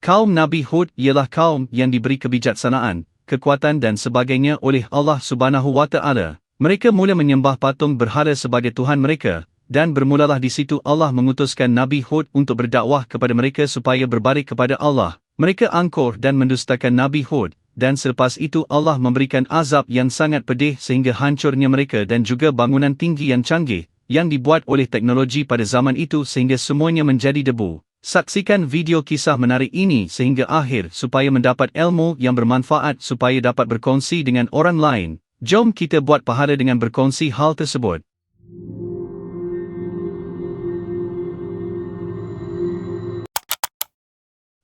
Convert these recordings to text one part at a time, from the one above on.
Kaum Nabi Hud ialah kaum yang diberi kebijaksanaan, kekuatan dan sebagainya oleh Allah Subhanahu wa Ta'ala. Mereka mula menyembah patung berhala sebagai Tuhan mereka, dan bermulalah di situ Allah mengutuskan Nabi Hud untuk berdakwah kepada mereka supaya berbalik kepada Allah. Mereka angkuh dan mendustakan Nabi Hud, dan selepas itu Allah memberikan azab yang sangat pedih sehingga hancurnya mereka dan juga bangunan tinggi yang canggih, yang dibuat oleh teknologi pada zaman itu sehingga semuanya menjadi debu. Saksikan video kisah menarik ini sehingga akhir supaya mendapat ilmu yang bermanfaat supaya dapat berkongsi dengan orang lain. Jom kita buat pahala dengan berkongsi hal tersebut.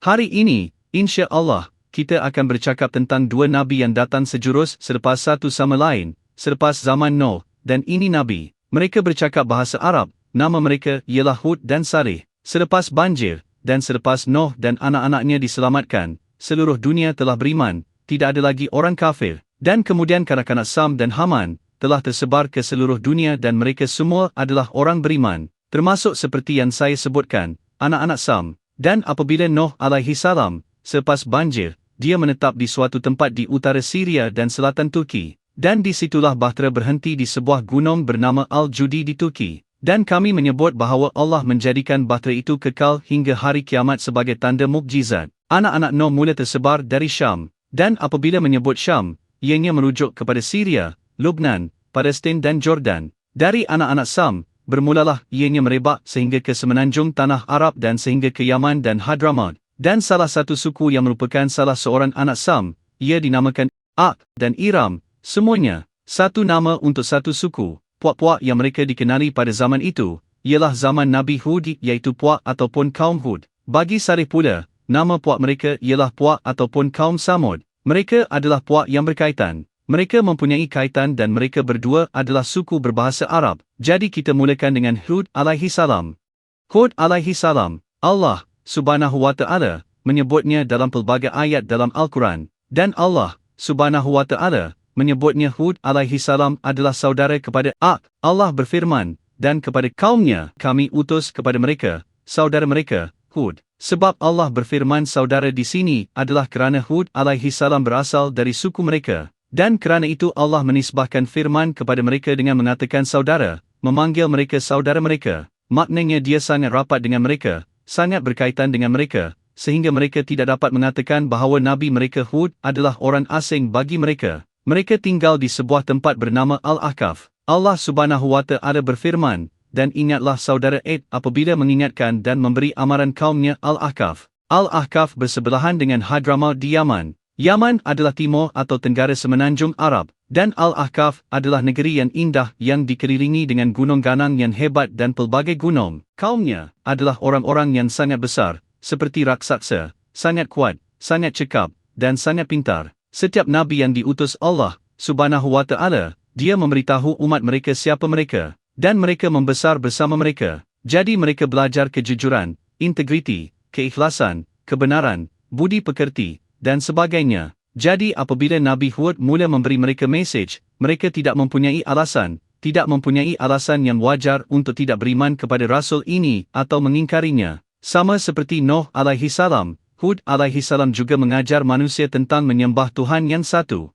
Hari ini, insya Allah, kita akan bercakap tentang dua Nabi yang datang sejurus selepas satu sama lain, selepas zaman Nuh, dan ini Nabi. Mereka bercakap bahasa Arab, nama mereka ialah Hud dan Saleh. Selepas banjir, dan selepas Nuh dan anak-anaknya diselamatkan, seluruh dunia telah beriman, tidak ada lagi orang kafir. Dan kemudian kanak-kanak Sam dan Haman, telah tersebar ke seluruh dunia dan mereka semua adalah orang beriman, termasuk seperti yang saya sebutkan, anak-anak Sam. Dan apabila Nuh alaihi salam, selepas banjir, dia menetap di suatu tempat di utara Syria dan selatan Turki. Dan disitulah bahtera berhenti di sebuah gunung bernama Al-Judi di Turki. Dan kami menyebut bahawa Allah menjadikan bahtera itu kekal hingga hari kiamat sebagai tanda mukjizat. Anak-anak Nuh mula tersebar dari Syam, dan apabila menyebut Syam, ianya merujuk kepada Syria, Lubnan, Palestin dan Jordan. Dari anak-anak Sam, bermulalah ianya merebak sehingga ke semenanjung tanah Arab dan sehingga ke Yaman dan Hadramaut. Dan salah satu suku yang merupakan salah seorang anak Sam, ia dinamakan Ak dan Iram, semuanya satu nama untuk satu suku. Puak-puak yang mereka dikenali pada zaman itu, ialah zaman Nabi Hud iaitu puak ataupun kaum Hud. Bagi Saleh pula, nama puak mereka ialah puak ataupun kaum Samud. Mereka adalah puak yang berkaitan. Mereka mempunyai kaitan dan mereka berdua adalah suku berbahasa Arab. Jadi kita mulakan dengan Hud alaihi salam. Hud alaihi salam, Allah Subhanahu wa Ta'ala menyebutnya dalam pelbagai ayat dalam Al-Quran. Dan Allah Subhanahu wa Ta'ala menyebutnya Hud alaihi salam adalah saudara kepada Ak. Allah berfirman, dan kepada kaumnya kami utus kepada mereka, saudara mereka, Hud. Sebab Allah berfirman saudara di sini adalah kerana Hud alaihi salam berasal dari suku mereka. Dan kerana itu Allah menisbahkan firman kepada mereka dengan mengatakan saudara, memanggil mereka saudara mereka. Maknanya dia sangat rapat dengan mereka, sangat berkaitan dengan mereka, sehingga mereka tidak dapat mengatakan bahawa Nabi mereka Hud adalah orang asing bagi mereka. Mereka tinggal di sebuah tempat bernama Al-Ahqaf. Allah Subhanahu wa Ta'ala berfirman, dan ingatlah saudara Ed apabila mengingatkan dan memberi amaran kaumnya Al-Ahqaf. Al-Ahqaf bersebelahan dengan Hadramaut di Yaman. Yaman adalah timur atau tenggara semenanjung Arab, dan Al-Ahqaf adalah negeri yang indah yang dikelilingi dengan gunung ganang yang hebat dan pelbagai gunung. Kaumnya adalah orang-orang yang sangat besar, seperti raksasa, sangat kuat, sangat cekap, dan sangat pintar. Setiap Nabi yang diutus Allah Subhanahu wa Ta'ala, dia memberitahu umat mereka siapa mereka, dan mereka membesar bersama mereka. Jadi mereka belajar kejujuran, integriti, keikhlasan, kebenaran, budi pekerti, dan sebagainya. Jadi apabila Nabi Hud mula memberi mereka mesej, mereka tidak mempunyai alasan yang wajar untuk tidak beriman kepada Rasul ini atau mengingkarinya. Sama seperti Nuh alaihi salam, Hud alaihi salam juga mengajar manusia tentang menyembah Tuhan yang satu.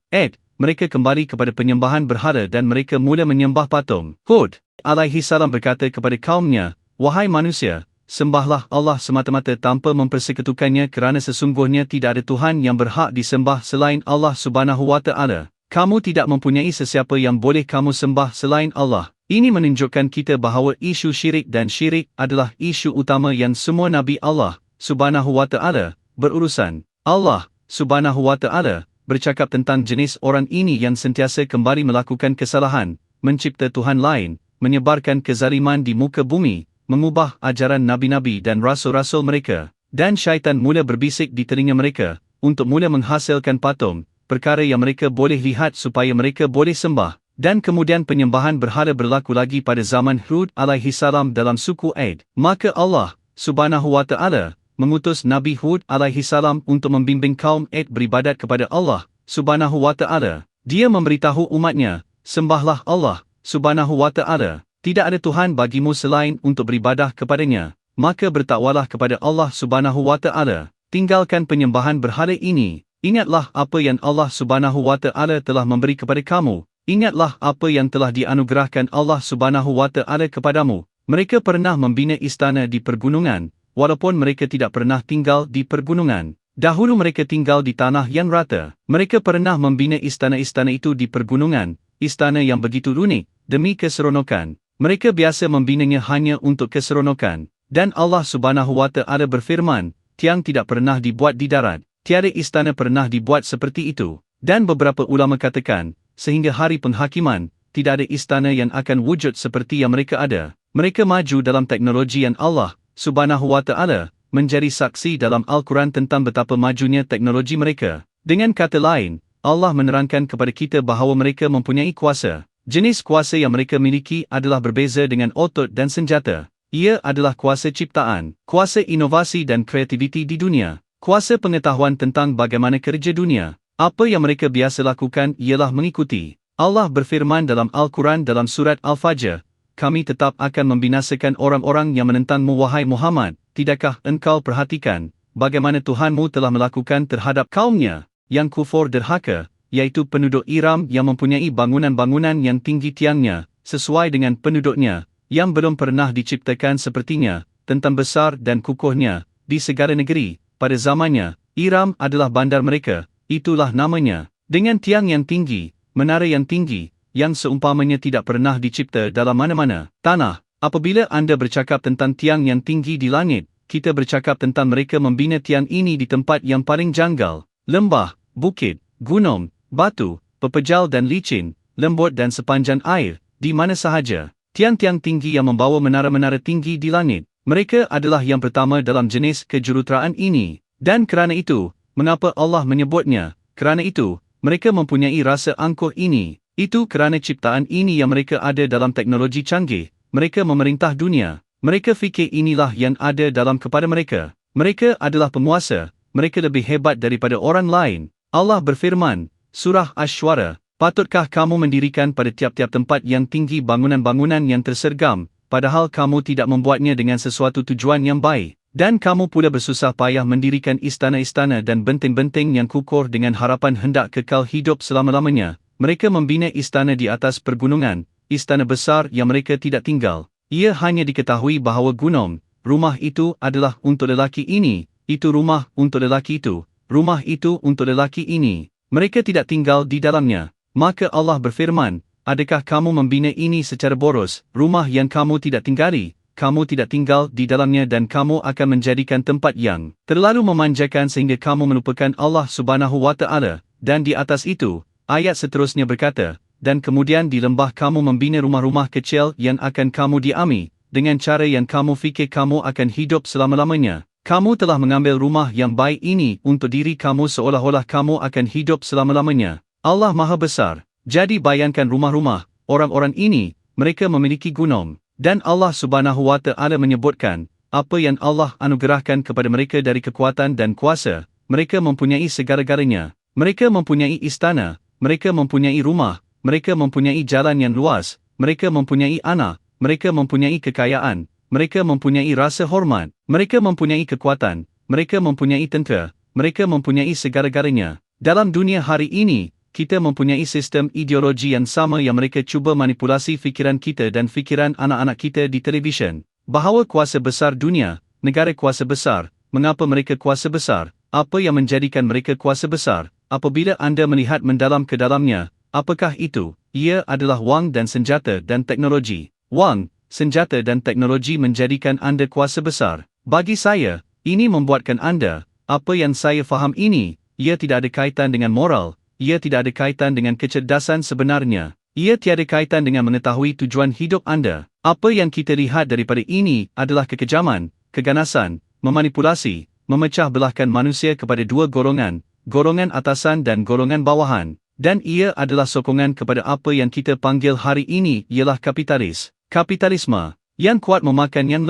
Mereka kembali kepada penyembahan berhala dan mereka mula menyembah patung. Hud alaihi salam berkata kepada kaumnya, wahai manusia, sembahlah Allah semata-mata tanpa mempersekutukannya kerana sesungguhnya tidak ada Tuhan yang berhak disembah selain Allah Subhanahu wa Ta'ala. Kamu tidak mempunyai sesiapa yang boleh kamu sembah selain Allah. Ini menunjukkan kita bahawa isu syirik dan syirik adalah isu utama yang semua Nabi Allah Subhanahu wa Ta'ala berurusan. Allah Subhanahu wa Ta'ala bercakap tentang jenis orang ini yang sentiasa kembali melakukan kesalahan, mencipta Tuhan lain, menyebarkan kezaliman di muka bumi, mengubah ajaran nabi-nabi dan rasul-rasul mereka. Dan syaitan mula berbisik di telinga mereka untuk mula menghasilkan patung, perkara yang mereka boleh lihat supaya mereka boleh sembah. Dan kemudian penyembahan berhala berlaku lagi pada zaman Hud alaihi salam dalam suku Aid. Maka Allah Subhanahu wa Ta'ala mengutus Nabi Hud alaihi salam untuk membimbing kaum Aid beribadat kepada Allah Subhanahu wa Ta'ala. Dia memberitahu umatnya, sembahlah Allah Subhanahu wa Ta'ala. Tidak ada Tuhan bagimu selain untuk beribadah kepadanya. Maka bertakwalah kepada Allah Subhanahu wa Ta'ala. tinggalkan penyembahan berhala ini. Ingatlah apa yang Allah Subhanahu wa Ta'ala telah memberi kepada kamu. Ingatlah apa yang telah dianugerahkan Allah Subhanahu wa Ta'ala kepadamu. Mereka pernah membina istana di pergunungan, walaupun mereka tidak pernah tinggal di pergunungan. Dahulu mereka tinggal di tanah yang rata. Mereka pernah membina istana-istana itu di pergunungan, istana yang begitu unik, demi keseronokan. Mereka biasa membinanya hanya untuk keseronokan. Dan Allah Subhanahu wa Ta'ala berfirman, tiang tidak pernah dibuat di darat. Tiada istana pernah dibuat seperti itu. Dan beberapa ulama katakan, sehingga hari penghakiman, tidak ada istana yang akan wujud seperti yang mereka ada. Mereka maju dalam teknologi yang Allah Subhanahu wa Ta'ala menjadi saksi dalam Al-Quran tentang betapa majunya teknologi mereka. Dengan kata lain, Allah menerangkan kepada kita bahawa mereka mempunyai kuasa. Jenis kuasa yang mereka miliki adalah berbeza dengan otot dan senjata. Ia adalah kuasa ciptaan, kuasa inovasi dan kreativiti di dunia. Kuasa pengetahuan tentang bagaimana kerja dunia. Apa yang mereka biasa lakukan ialah mengikuti. Allah berfirman dalam Al-Quran dalam surat Al-Fajr, kami tetap akan membinasakan orang-orang yang menentangmu wahai Muhammad. Tidakkah engkau perhatikan bagaimana Tuhanmu telah melakukan terhadap kaumnya yang kufur derhaka, yaitu penduduk Iram yang mempunyai bangunan-bangunan yang tinggi tiangnya, sesuai dengan penduduknya, yang belum pernah diciptakan sepertinya, tentang besar dan kukuhnya, di segala negeri. Pada zamannya, Iram adalah bandar mereka, itulah namanya. Dengan tiang yang tinggi, menara yang tinggi, yang seumpamanya tidak pernah dicipta dalam mana-mana tanah. Apabila anda bercakap tentang tiang yang tinggi di langit, kita bercakap tentang mereka membina tiang ini di tempat yang paling janggal, lembah, bukit, gunung, batu, pepejal dan licin, lembut dan sepanjang air, di mana sahaja. Tiang-tiang tinggi yang membawa menara-menara tinggi di langit. Mereka adalah yang pertama dalam jenis kejuruteraan ini. Dan kerana itu, mengapa Allah menyebutnya? Kerana itu, mereka mempunyai rasa angkuh ini. Itu kerana ciptaan ini yang mereka ada dalam teknologi canggih. Mereka memerintah dunia. Mereka fikir inilah yang ada dalam kepada mereka. Mereka adalah penguasa. Mereka lebih hebat daripada orang lain. Allah berfirman, Surah Ash-Shura, patutkah kamu mendirikan pada tiap-tiap tempat yang tinggi bangunan-bangunan yang tersergam, padahal kamu tidak membuatnya dengan sesuatu tujuan yang baik, dan kamu pula bersusah payah mendirikan istana-istana dan benteng-benteng yang kukuh dengan harapan hendak kekal hidup selama-lamanya. Mereka membina istana di atas pergunungan, istana besar yang mereka tidak tinggal. Ia hanya diketahui bahawa gunung, rumah itu adalah untuk lelaki ini, itu rumah untuk lelaki itu, rumah itu untuk lelaki ini. Mereka tidak tinggal di dalamnya. Maka Allah berfirman, adakah kamu membina ini secara boros, rumah yang kamu tidak tinggali, kamu tidak tinggal di dalamnya dan kamu akan menjadikan tempat yang terlalu memanjakan sehingga kamu melupakan Allah Subhanahu wa Ta'ala. Dan di atas itu, ayat seterusnya berkata, dan kemudian di lembah kamu membina rumah-rumah kecil yang akan kamu diami, dengan cara yang kamu fikir kamu akan hidup selama-lamanya. Kamu telah mengambil rumah yang baik ini untuk diri kamu seolah-olah kamu akan hidup selama-lamanya. Allah Maha Besar. Jadi bayangkan rumah-rumah orang-orang ini, mereka memiliki gunung. Dan Allah Subhanahu wa Ta'ala menyebutkan, apa yang Allah anugerahkan kepada mereka dari kekuatan dan kuasa, mereka mempunyai segala-galanya. Mereka mempunyai istana, mereka mempunyai rumah, mereka mempunyai jalan yang luas, mereka mempunyai anak, mereka mempunyai kekayaan, mereka mempunyai rasa hormat, mereka mempunyai kekuatan, mereka mempunyai tentera, mereka mempunyai segala-galanya. Dalam dunia hari ini, kita mempunyai sistem ideologi yang sama yang mereka cuba manipulasi fikiran kita dan fikiran anak-anak kita di televisyen. Bahawa kuasa besar dunia, negara kuasa besar, mengapa mereka kuasa besar, apa yang menjadikan mereka kuasa besar, apabila anda melihat mendalam ke dalamnya, apakah itu? Ia adalah wang dan senjata dan teknologi. Wang, senjata dan teknologi menjadikan anda kuasa besar. Bagi saya, ini membuatkan anda, apa yang saya faham ini, ia tidak ada kaitan dengan moral. Ia tidak ada kaitan dengan kecerdasan sebenarnya. Ia tiada kaitan dengan mengetahui tujuan hidup anda. Apa yang kita lihat daripada ini adalah kekejaman, keganasan, memanipulasi, memecah belahkan manusia kepada dua golongan, golongan atasan dan golongan bawahan. Dan ia adalah sokongan kepada apa yang kita panggil hari ini ialah kapitalis. Kapitalisme, yang kuat memakan yang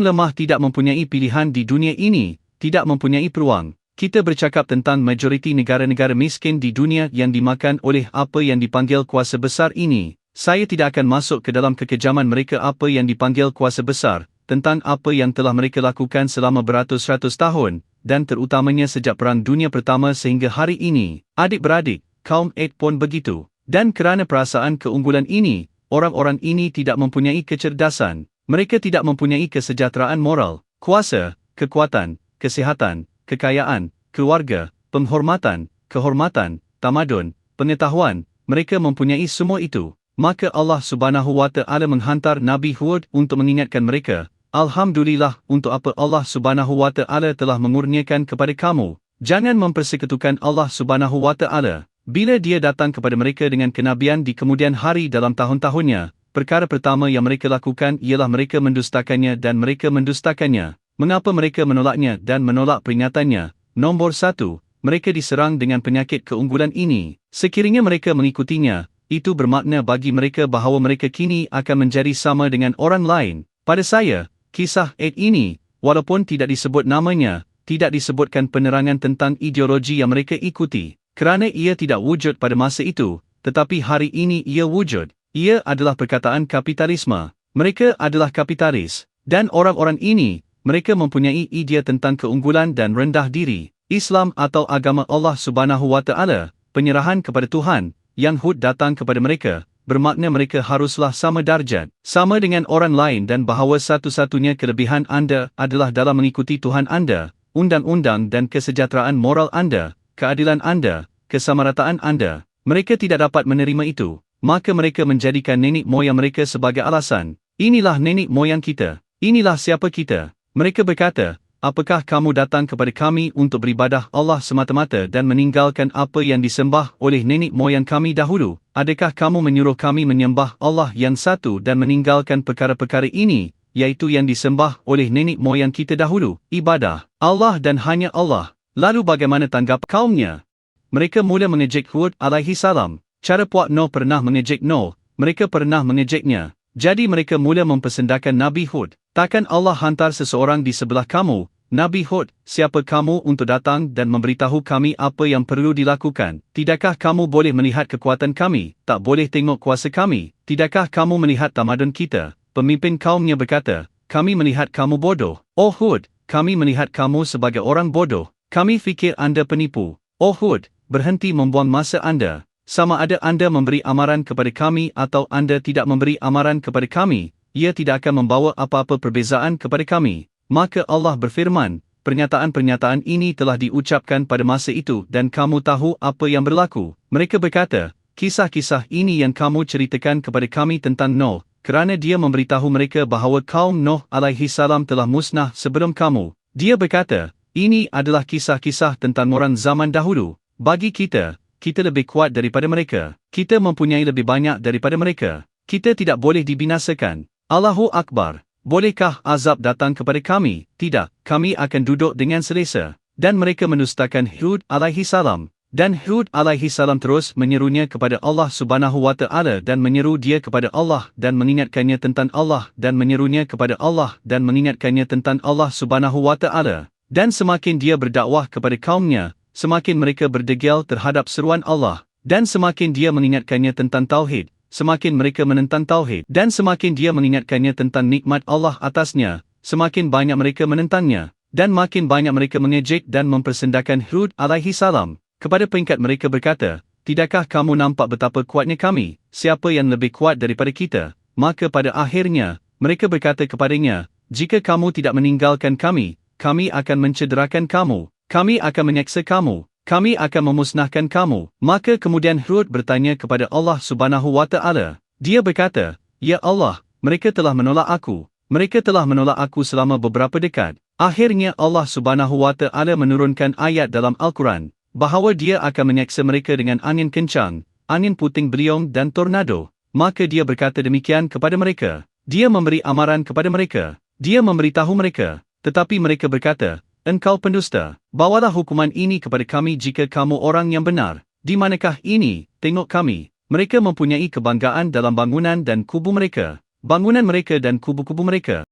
lemah tidak mempunyai pilihan di dunia ini, tidak mempunyai peluang. Kita bercakap tentang majoriti negara-negara miskin di dunia yang dimakan oleh apa yang dipanggil kuasa besar ini. Saya tidak akan masuk ke dalam kekejaman mereka apa yang dipanggil kuasa besar, tentang apa yang telah mereka lakukan selama beratus-ratus tahun, dan terutamanya sejak Perang Dunia Pertama sehingga hari ini. Adik-beradik, kaum Ad pun begitu. Dan kerana perasaan keunggulan ini, orang-orang ini tidak mempunyai kecerdasan. Mereka tidak mempunyai kesejahteraan moral, kuasa, kekuatan, kesihatan, kekayaan, keluarga, penghormatan, kehormatan, tamadun, pengetahuan. Mereka mempunyai semua itu. Maka Allah Subhanahu wa Ta'ala menghantar Nabi Hud untuk mengingatkan mereka. Alhamdulillah untuk apa Allah Subhanahu wa Ta'ala telah mengurniakan kepada kamu. Jangan mempersekutukan Allah Subhanahu wa Ta'ala. Bila dia datang kepada mereka dengan kenabian di kemudian hari dalam tahun-tahunnya, perkara pertama yang mereka lakukan ialah mereka mendustakannya dan mereka mendustakannya. Mengapa mereka menolaknya dan menolak peringatannya? Nombor 1, mereka diserang dengan penyakit keunggulan ini. Sekiranya mereka mengikutinya, itu bermakna bagi mereka bahawa mereka kini akan menjadi sama dengan orang lain. Pada saya, kisah Ad ini, walaupun tidak disebut namanya, tidak disebutkan penerangan tentang ideologi yang mereka ikuti, kerana ia tidak wujud pada masa itu, tetapi hari ini ia wujud. Ia adalah perkataan kapitalisme. Mereka adalah kapitalis. Dan orang-orang ini, mereka mempunyai idea tentang keunggulan dan rendah diri. Islam atau agama Allah Subhanahu wa Ta'ala, penyerahan kepada Tuhan, yang Hud datang kepada mereka, bermakna mereka haruslah sama darjat, sama dengan orang lain dan bahawa satu-satunya kelebihan anda adalah dalam mengikuti Tuhan anda, undang-undang dan kesejahteraan moral anda, keadilan anda, kesamarataan anda. Mereka tidak dapat menerima itu, maka mereka menjadikan nenek moyang mereka sebagai alasan. Inilah nenek moyang kita, inilah siapa kita. Mereka berkata, apakah kamu datang kepada kami untuk beribadah Allah semata-mata dan meninggalkan apa yang disembah oleh nenek moyang kami dahulu? Adakah kamu menyuruh kami menyembah Allah yang satu dan meninggalkan perkara-perkara ini, iaitu yang disembah oleh nenek moyang kita dahulu, ibadah Allah dan hanya Allah? Lalu bagaimana tanggap kaumnya? Mereka mula mengejek Hud alaihi salam. Cara Puak Noh pernah mengejek Noh, mereka pernah mengejeknya. Jadi mereka mula mempersendakan Nabi Hud. Takkan Allah hantar seseorang di sebelah kamu, Nabi Hud, siapa kamu untuk datang dan memberitahu kami apa yang perlu dilakukan? Tidakkah kamu boleh melihat kekuatan kami, tak boleh tengok kuasa kami? Tidakkah kamu melihat tamadun kita? Pemimpin kaumnya berkata, kami melihat kamu bodoh. Oh Hud, kami melihat kamu sebagai orang bodoh. Kami fikir anda penipu. Oh Hud, berhenti membuang masa anda. Sama ada anda memberi amaran kepada kami atau anda tidak memberi amaran kepada kami, ia tidak akan membawa apa-apa perbezaan kepada kami. Maka Allah berfirman, pernyataan-pernyataan ini telah diucapkan pada masa itu dan kamu tahu apa yang berlaku. Mereka berkata, kisah-kisah ini yang kamu ceritakan kepada kami tentang Noh, kerana dia memberitahu mereka bahawa kaum Noh alaihi salam telah musnah sebelum kamu. Dia berkata, ini adalah kisah-kisah tentang orang zaman dahulu. Bagi kita lebih kuat daripada mereka. Kita mempunyai lebih banyak daripada mereka. Kita tidak boleh dibinasakan. Allahu Akbar. Bolehkah azab datang kepada kami? Tidak, kami akan duduk dengan selesa. Dan mereka mendustakan Hud alaihi salam. Dan Hud alaihi salam terus menyerunya kepada Allah Subhanahu wa Ta'ala dan menyeru dia kepada Allah dan mengingatkannya tentang Allah dan menyerunya kepada Allah dan mengingatkannya tentang Allah Subhanahu wa Ta'ala. Dan semakin dia berdakwah kepada kaumnya, semakin mereka berdegil terhadap seruan Allah, dan semakin dia mengingatkannya tentang Tauhid, semakin mereka menentang Tauhid, dan semakin dia mengingatkannya tentang nikmat Allah atasnya, semakin banyak mereka menentangnya, dan makin banyak mereka mengejek dan mempersendakan Hud alaihi salam. Kepada peringkat mereka berkata, tidakkah kamu nampak betapa kuatnya kami, siapa yang lebih kuat daripada kita? Maka pada akhirnya, mereka berkata kepadanya, jika kamu tidak meninggalkan kami, kami akan mencederakan kamu. Kami akan menyeksa kamu. Kami akan memusnahkan kamu. Maka kemudian Hud bertanya kepada Allah Subhanahu wa Ta'ala. Dia berkata, ya Allah, mereka telah menolak aku. Mereka telah menolak aku selama beberapa dekad. Akhirnya Allah Subhanahu wa Ta'ala menurunkan ayat dalam Al-Quran, bahawa dia akan menyeksa mereka dengan angin kencang, angin puting beliung dan tornado. Maka dia berkata demikian kepada mereka. Dia memberi amaran kepada mereka. Dia memberitahu mereka. Tetapi mereka berkata, engkau pendusta, bawalah hukuman ini kepada kami jika kamu orang yang benar. Di manakah ini? Tengok kami. Mereka mempunyai kebanggaan dalam bangunan dan kubu mereka. Bangunan mereka dan kubu-kubu mereka.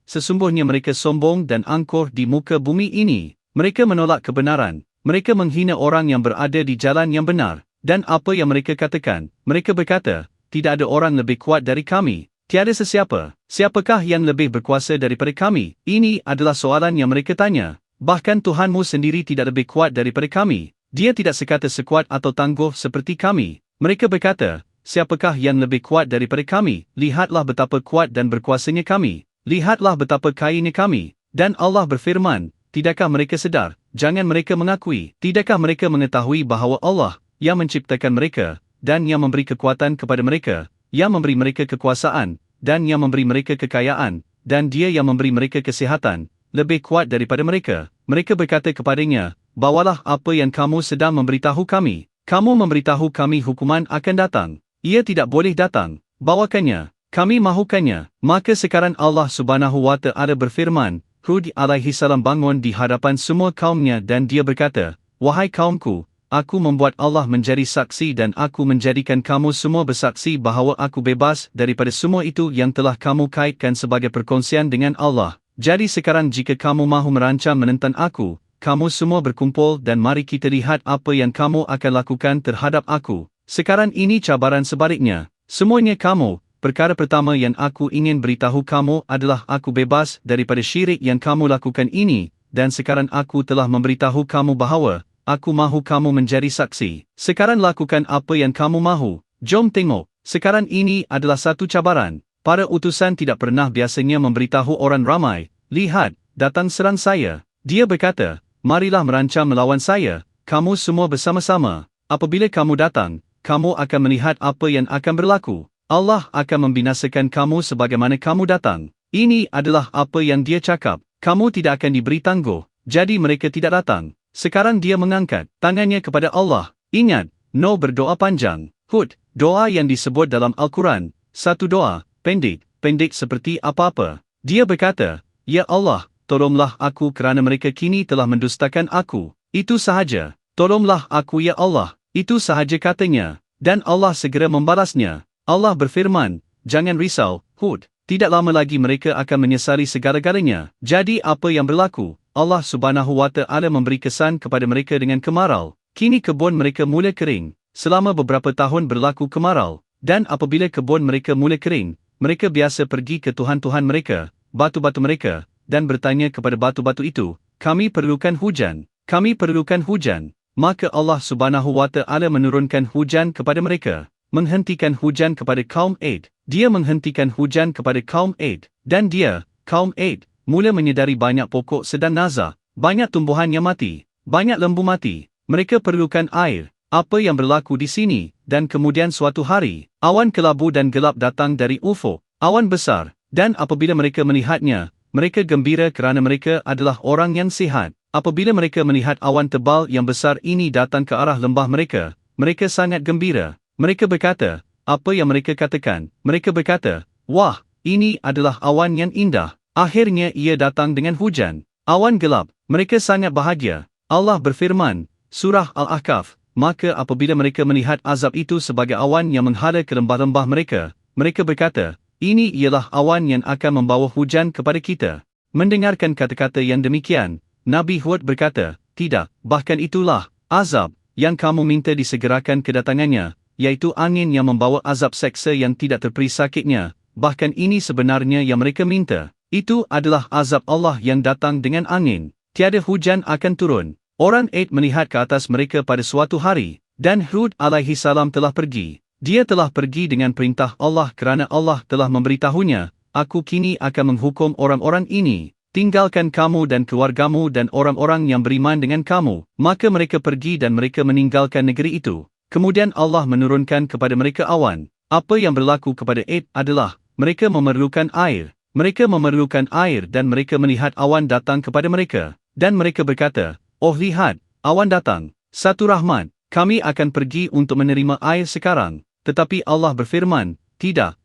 Sesungguhnya mereka sombong dan angkuh di muka bumi ini. Mereka menolak kebenaran. Mereka menghina orang yang berada di jalan yang benar. Dan apa yang mereka katakan? Mereka berkata, tidak ada orang lebih kuat dari kami. Tiada sesiapa. Siapakah yang lebih berkuasa daripada kami? Ini adalah soalan yang mereka tanya. Bahkan Tuhanmu sendiri tidak lebih kuat daripada kami. Dia tidak sekata sekuat atau tangguh seperti kami. Mereka berkata, siapakah yang lebih kuat daripada kami? Lihatlah betapa kuat dan berkuasanya kami. Lihatlah betapa kayanya kami. Dan Allah berfirman, tidakkah mereka sedar? Jangan mereka mengakui. Tidakkah mereka mengetahui bahawa Allah yang menciptakan mereka dan yang memberi kekuatan kepada mereka, yang memberi mereka kekuasaan, dan yang memberi mereka kekayaan, dan Dia yang memberi mereka kesihatan, lebih kuat daripada mereka. Mereka berkata kepadanya, bawalah apa yang kamu sedang memberitahu kami. Kamu memberitahu kami hukuman akan datang. Ia tidak boleh datang. Bawakannya. Kami mahukannya. Maka sekarang Allah Subhanahu wa Ta'ala berfirman, Hud alaihi salam bangun di hadapan semua kaumnya dan dia berkata, wahai kaumku, aku membuat Allah menjadi saksi dan aku menjadikan kamu semua bersaksi bahawa aku bebas daripada semua itu yang telah kamu kaitkan sebagai perkongsian dengan Allah. Jadi sekarang jika kamu mahu merancang menentang aku, kamu semua berkumpul dan mari kita lihat apa yang kamu akan lakukan terhadap aku. Sekarang ini cabaran sebaliknya. Semuanya kamu. Perkara pertama yang aku ingin beritahu kamu adalah aku bebas daripada syirik yang kamu lakukan ini, dan sekarang aku telah memberitahu kamu bahawa aku mahu kamu menjadi saksi. Sekarang lakukan apa yang kamu mahu. Jom tengok. Sekarang ini adalah satu cabaran. Para utusan tidak pernah biasanya memberitahu orang ramai, lihat, datang serang saya. Dia berkata, marilah merancang melawan saya, kamu semua bersama-sama. Apabila kamu datang, kamu akan melihat apa yang akan berlaku. Allah akan membinasakan kamu sebagaimana kamu datang. Ini adalah apa yang dia cakap. Kamu tidak akan diberi tangguh. Jadi mereka tidak datang. Sekarang dia mengangkat tangannya kepada Allah. Ingat, Nuh berdoa panjang. Hud, doa yang disebut dalam Al-Quran. Satu doa, pendek seperti apa-apa. Dia berkata, Ya Allah, tolonglah aku kerana mereka kini telah mendustakan aku. Itu sahaja. Tolonglah aku ya Allah. Itu sahaja katanya. Dan Allah segera membalasnya. Allah berfirman, jangan risau, Hud, tidak lama lagi mereka akan menyesali segala-galanya. Jadi apa yang berlaku? Allah Subhanahu wa Ta'ala memberi kesan kepada mereka dengan kemarau. Kini kebun mereka mula kering. Selama beberapa tahun berlaku kemarau. Dan apabila kebun mereka mula kering, mereka biasa pergi ke tuhan-tuhan mereka, batu-batu mereka, dan bertanya kepada batu-batu itu, kami perlukan hujan. Kami perlukan hujan. Maka Allah Subhanahu wa Ta'ala menurunkan hujan kepada mereka. Menghentikan hujan kepada kaum Ad. Dia menghentikan hujan kepada kaum Ad. Dan dia, kaum Ad, mula menyedari banyak pokok sedang nazah, banyak tumbuhan yang mati, banyak lembu mati. Mereka perlukan air. Apa yang berlaku di sini? Dan kemudian suatu hari, awan kelabu dan gelap datang dari ufuk, awan besar. Dan apabila mereka melihatnya, mereka gembira kerana mereka adalah orang yang sihat. Apabila mereka melihat awan tebal yang besar ini datang ke arah lembah mereka, mereka sangat gembira. Mereka berkata, apa yang mereka katakan? Mereka berkata, wah, ini adalah awan yang indah. Akhirnya ia datang dengan hujan. Awan gelap. Mereka sangat bahagia. Allah berfirman, Surah Al-Ahqaf, maka apabila mereka melihat azab itu sebagai awan yang menghada ke lembah-lembah mereka, mereka berkata, ini ialah awan yang akan membawa hujan kepada kita. Mendengarkan kata-kata yang demikian, Nabi Hud berkata, tidak, bahkan itulah azab yang kamu minta disegerakan kedatangannya, yaitu angin yang membawa azab seksa yang tidak terperi sakitnya. Bahkan ini sebenarnya yang mereka minta. Itu adalah azab Allah yang datang dengan angin. Tiada hujan akan turun. Orang Ad melihat ke atas mereka pada suatu hari, dan Hud alaihi salam telah pergi. Dia telah pergi dengan perintah Allah kerana Allah telah memberitahunya, aku kini akan menghukum orang-orang ini. Tinggalkan kamu dan keluargamu dan orang-orang yang beriman dengan kamu. Maka mereka pergi dan mereka meninggalkan negeri itu. Kemudian Allah menurunkan kepada mereka awan. Apa yang berlaku kepada Ad adalah, mereka memerlukan air. Mereka memerlukan air dan mereka melihat awan datang kepada mereka. Dan mereka berkata, oh lihat, awan datang. Satu rahmat, kami akan pergi untuk menerima air sekarang. Tetapi Allah berfirman, tidak.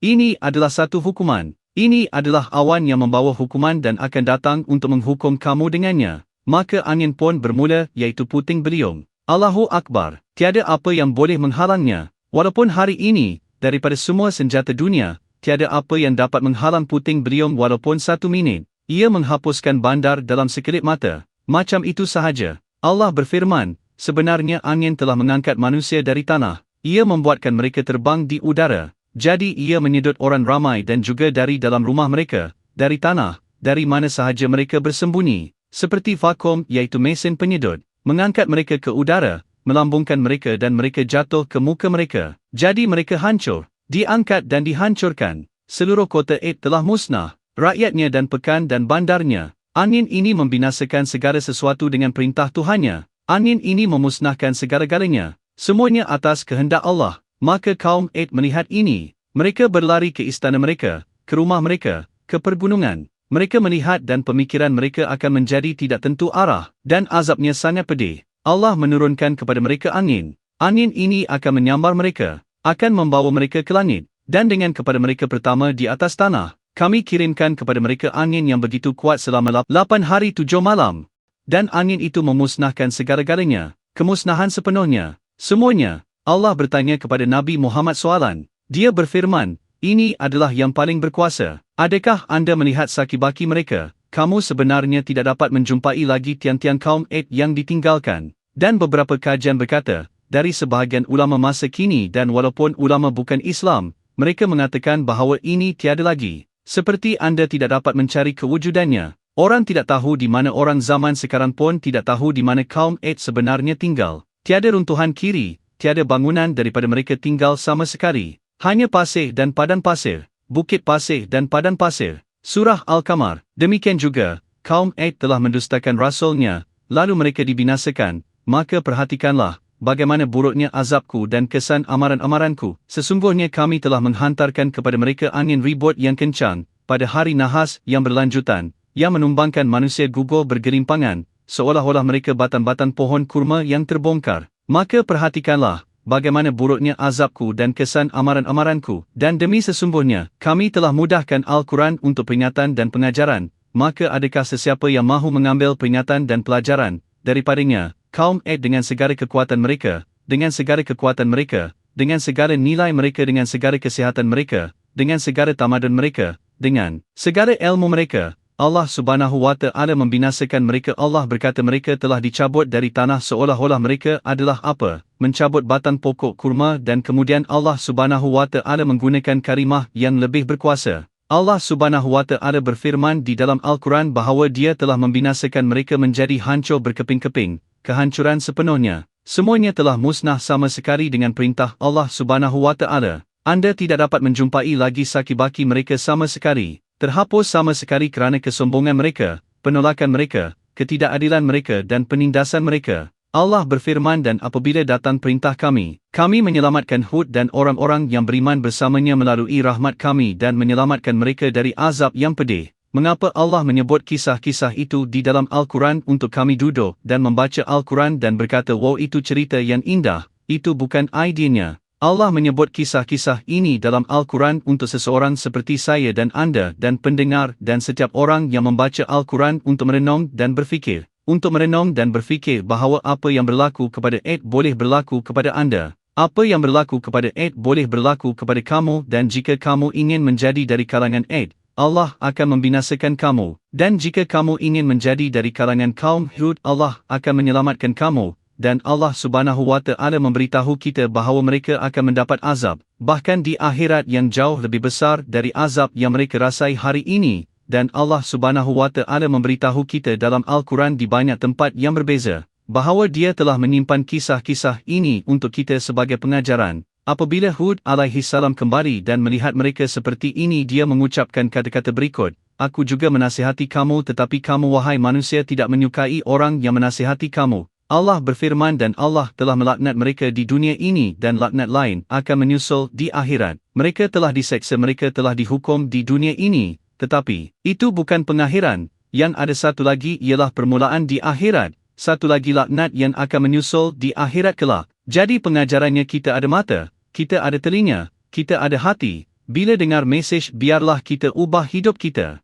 Ini adalah satu hukuman. Ini adalah awan yang membawa hukuman dan akan datang untuk menghukum kamu dengannya. Maka angin pun bermula iaitu puting beliung. Allahu Akbar, tiada apa yang boleh menghalangnya. Walaupun hari ini, daripada semua senjata dunia, tiada apa yang dapat menghalang puting beliung walaupun 1 minit. Ia menghapuskan bandar dalam sekelip mata. Macam itu sahaja. Allah berfirman, sebenarnya angin telah mengangkat manusia dari tanah. Ia membuatkan mereka terbang di udara. Jadi ia menyedot orang ramai dan juga dari dalam rumah mereka, dari tanah, dari mana sahaja mereka bersembunyi, seperti vakum iaitu mesin penyedot, mengangkat mereka ke udara, melambungkan mereka dan mereka jatuh ke muka mereka. Jadi mereka hancur, diangkat dan dihancurkan. Seluruh kota Ed telah musnah, rakyatnya dan pekan dan bandarnya. Angin ini membinasakan segala sesuatu dengan perintah Tuhannya. Angin ini memusnahkan segala-galanya. Semuanya atas kehendak Allah. Maka kaum Ed melihat ini. Mereka berlari ke istana mereka, ke rumah mereka, ke pergunungan. Mereka melihat dan pemikiran mereka akan menjadi tidak tentu arah, dan azabnya sangat pedih. Allah menurunkan kepada mereka angin. Angin ini akan menyambar mereka, akan membawa mereka ke langit, dan dengan kepada mereka pertama di atas tanah. Kami kirimkan kepada mereka angin yang begitu kuat selama 8 hari 7 malam. Dan angin itu memusnahkan segala-galanya, kemusnahan sepenuhnya, semuanya. Allah bertanya kepada Nabi Muhammad soalan. Dia berfirman, ini adalah yang paling berkuasa. Adakah anda melihat saki-baki mereka? Kamu sebenarnya tidak dapat menjumpai lagi tiang-tiang kaum Ed yang ditinggalkan. Dan beberapa kajian berkata, dari sebahagian ulama masa kini dan walaupun ulama bukan Islam, mereka mengatakan bahawa ini tiada lagi. Seperti anda tidak dapat mencari kewujudannya. Orang tidak tahu di mana orang zaman sekarang pun tidak tahu di mana kaum Ed sebenarnya tinggal. Tiada runtuhan kiri, tiada bangunan daripada mereka tinggal sama sekali. Hanya pasir dan padang pasir, bukit pasir dan padang pasir. Surah Al-Qamar. Demikian juga, kaum Ed telah mendustakan Rasulnya, lalu mereka dibinasakan. Maka perhatikanlah, bagaimana buruknya azabku dan kesan amaran-amaranku. Sesungguhnya kami telah menghantarkan kepada mereka angin ribut yang kencang, pada hari nahas yang berlanjutan, yang menumbangkan manusia gugur bergelimpangan, seolah-olah mereka batang-batang pohon kurma yang terbongkar. Maka perhatikanlah, bagaimana buruknya azabku dan kesan amaran-amaranku. Dan demi sesungguhnya, kami telah mudahkan Al-Quran untuk peringatan dan pengajaran. Maka adakah sesiapa yang mahu mengambil peringatan dan pelajaran daripadanya? Kaum Ed dengan segala kekuatan mereka, dengan segala kekuatan mereka, dengan segala nilai mereka, dengan segala kesihatan mereka, dengan segala tamadun mereka, dengan segala ilmu mereka, Allah Subhanahu wa Ta'ala membinasakan mereka. Allah berkata mereka telah dicabut dari tanah seolah-olah mereka adalah apa? Mencabut batang pokok kurma, dan kemudian Allah Subhanahu wa Ta'ala menggunakan kalimah yang lebih berkuasa. Allah Subhanahu wa Ta'ala berfirman di dalam Al-Quran bahawa Dia telah membinasakan mereka menjadi hancur berkeping-keping, kehancuran sepenuhnya. Semuanya telah musnah sama sekali dengan perintah Allah Subhanahu wa Ta'ala. Anda tidak dapat menjumpai lagi saki-baki mereka sama sekali. Terhapus sama sekali kerana kesombongan mereka, penolakan mereka, ketidakadilan mereka dan penindasan mereka. Allah berfirman, dan apabila datang perintah kami, kami menyelamatkan Hud dan orang-orang yang beriman bersamanya melalui rahmat kami dan menyelamatkan mereka dari azab yang pedih. Mengapa Allah menyebut kisah-kisah itu di dalam Al-Quran untuk kami duduk dan membaca Al-Quran dan berkata, wow, itu cerita yang indah, itu bukan idenya. Allah menyebut kisah-kisah ini dalam Al-Quran untuk seseorang seperti saya dan anda dan pendengar dan setiap orang yang membaca Al-Quran untuk merenung dan berfikir. Untuk merenung dan berfikir bahawa apa yang berlaku kepada Ed boleh berlaku kepada anda. Apa yang berlaku kepada Ed boleh berlaku kepada kamu, dan jika kamu ingin menjadi dari kalangan Ed, Allah akan membinasakan kamu. Dan jika kamu ingin menjadi dari kalangan kaum Hud, Allah akan menyelamatkan kamu. Dan Allah Subhanahu wa Ta'ala memberitahu kita bahawa mereka akan mendapat azab, bahkan di akhirat yang jauh lebih besar dari azab yang mereka rasai hari ini. Dan Allah Subhanahu wa Ta'ala memberitahu kita dalam Al-Quran di banyak tempat yang berbeza, bahawa Dia telah menyimpan kisah-kisah ini untuk kita sebagai pengajaran. Apabila Hud alaihi salam kembali dan melihat mereka seperti ini, dia mengucapkan kata-kata berikut, aku juga menasihati kamu, tetapi kamu wahai manusia tidak menyukai orang yang menasihati kamu. Allah berfirman, dan Allah telah melaknat mereka di dunia ini dan laknat lain akan menyusul di akhirat. Mereka telah diseksa, mereka telah dihukum di dunia ini, tetapi itu bukan pengakhiran. Yang ada satu lagi ialah permulaan di akhirat, satu lagi laknat yang akan menyusul di akhirat kelak. Jadi pengajarannya, kita ada mata, kita ada telinga, kita ada hati. Bila dengar mesej, biarlah kita ubah hidup kita.